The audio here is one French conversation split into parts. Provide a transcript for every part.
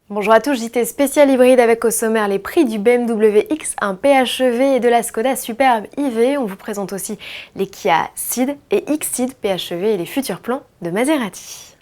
Bonjour à tous, JT spécial hybride avec au sommaire les prix du BMW X1 PHEV et de la Skoda Superb IV. On vous présente aussi les Kia Ceed et X-Ceed PHEV et les futurs plans de Maserati.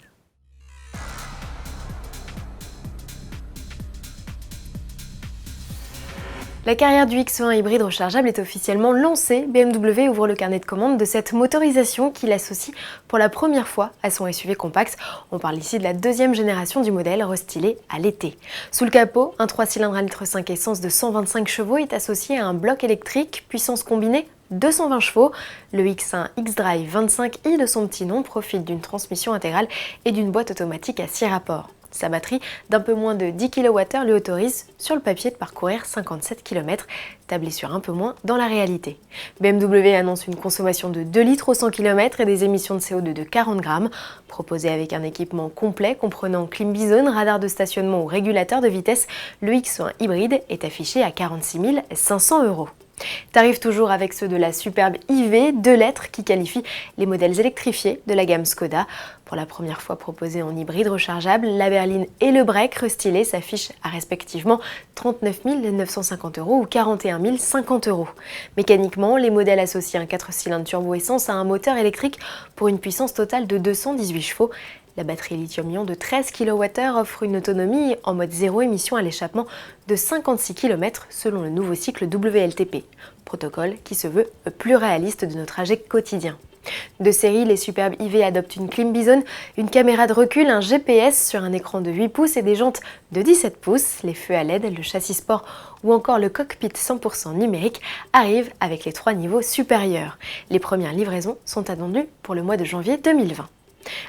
La carrière du X1 hybride rechargeable est officiellement lancée. BMW ouvre le carnet de commandes de cette motorisation qui l'associe pour la première fois à son SUV compact. On parle ici de la deuxième génération du modèle, restylé à l'été. Sous le capot, un 3 cylindres 1,5 litre essence de 125 chevaux est associé à un bloc électrique, puissance combinée 220 chevaux. Le X1 xDrive 25i de son petit nom profite d'une transmission intégrale et d'une boîte automatique à 6 rapports. Sa batterie d'un peu moins de 10 kWh lui autorise sur le papier de parcourir 57 km, tablé sur un peu moins dans la réalité. BMW annonce une consommation de 2 litres au 100 km et des émissions de CO2 de 40 grammes. Proposé avec un équipement complet comprenant clim bizone, radar de stationnement ou régulateur de vitesse, le X1 hybride est affiché à 46 500 €. Tarif toujours avec ceux de la Superb IV, 2 lettres qui qualifient les modèles électrifiés de la gamme Skoda. Pour la première fois proposés en hybride rechargeable, la berline et le break restylé s'affichent à respectivement 39 950 € ou 41 050 €. Mécaniquement, les modèles associent un 4 cylindres turbo-essence à un moteur électrique pour une puissance totale de 218 chevaux. La batterie lithium-ion de 13 kWh offre une autonomie en mode zéro émission à l'échappement de 56 km selon le nouveau cycle WLTP, protocole qui se veut plus réaliste de nos trajets quotidiens. De série, les Superb IV adoptent une clim bizone, une caméra de recul, un GPS sur un écran de 8 pouces et des jantes de 17 pouces. Les feux à LED, le châssis sport ou encore le cockpit 100% numérique arrivent avec les 3 niveaux supérieurs. Les premières livraisons sont attendues pour le mois de janvier 2020.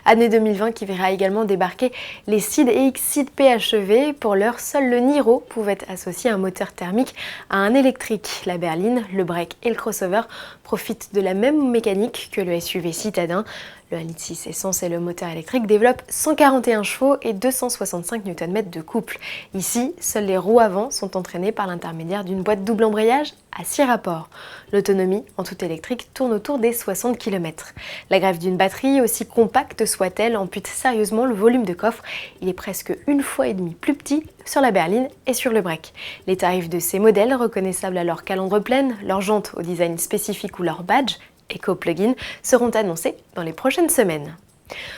Année 2020 qui verra également débarquer les Ceed et X-Ceed PHEV. Pour l'heure, seul le Niro pouvait associer un moteur thermique à un électrique. La berline, le break et le crossover profitent de la même mécanique que le SUV citadin. Le 1,6 litre essence et le moteur électrique développent 141 chevaux et 265 Nm de couple. Ici, seules les roues avant sont entraînées par l'intermédiaire d'une boîte double embrayage à 6 rapports. L'autonomie en tout électrique tourne autour des 60 km. La greffe d'une batterie, aussi compacte soit-elle, ampute sérieusement le volume de coffre. Il est presque 1,5 fois plus petit sur la berline et sur le break. Les tarifs de ces modèles, reconnaissables à leur calandre pleine, leurs jantes au design spécifique ou leur badge éco-plugin, seront annoncés dans les prochaines semaines.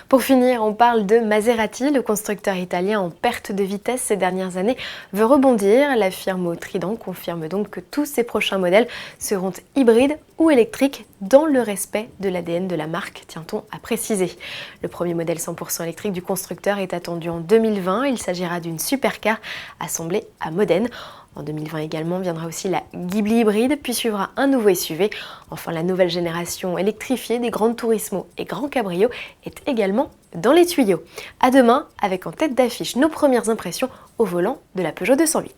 Pour finir, on parle de Maserati. Le constructeur italien en perte de vitesse ces dernières années veut rebondir. La firme au trident confirme donc que tous ses prochains modèles seront hybrides ou électriques dans le respect de l'ADN de la marque, tient-on à préciser. Le premier modèle 100% électrique du constructeur est attendu en 2020. Il s'agira d'une supercar assemblée à Modène. En 2020 également viendra aussi la Ghibli hybride, puis suivra un nouveau SUV. Enfin, la nouvelle génération électrifiée des Gran Turismo et Gran Cabrio est également dans les tuyaux. À demain, avec en tête d'affiche nos premières impressions au volant de la Peugeot 208.